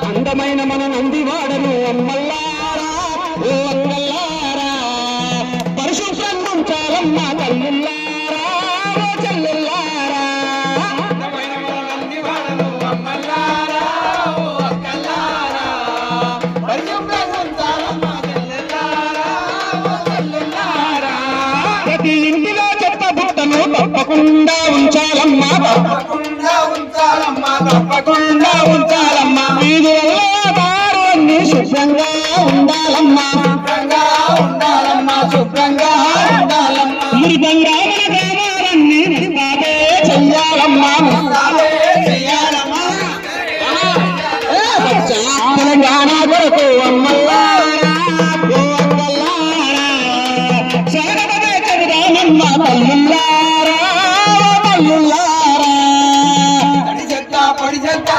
అందమైన మన నందివాడను అమ్మల్లారా ఓ అంగల్లారా పరిశుభ్రం ఉంచాలమ్మ తల్లుల్లారా ఓ చెల్లుల్లారా అందమైన మన నందివాడను అమ్మల్లారా ఓ అంగల్లారా పరిశుభ్రం ఉంచాలమ్మ తల్లుల్లారా ఓ చెల్లుల్లారా ప్రతి ఇంటిలో చెత్త బుట్టను తప్పకుండా ఉంచాలమ్మ తప్పకుండా ఉంచాలమ్మా వీధులలో దారుణ్ణి శుభ్రంగా ఉండాలమ్మా శుభ్రంగా ఉండాలమ్మా మృదంగా మన గ్రామాలన్నీ ముస్తాబే చెయ్యాలమ్మా తెలంగాణ కొరకు అమ్మల్లారా ఓ అమ్మల్లారా స్వాగతమే చెబుదామమ్మా తల్లుల్లారా తల్లుల్లారా పడి చెత్త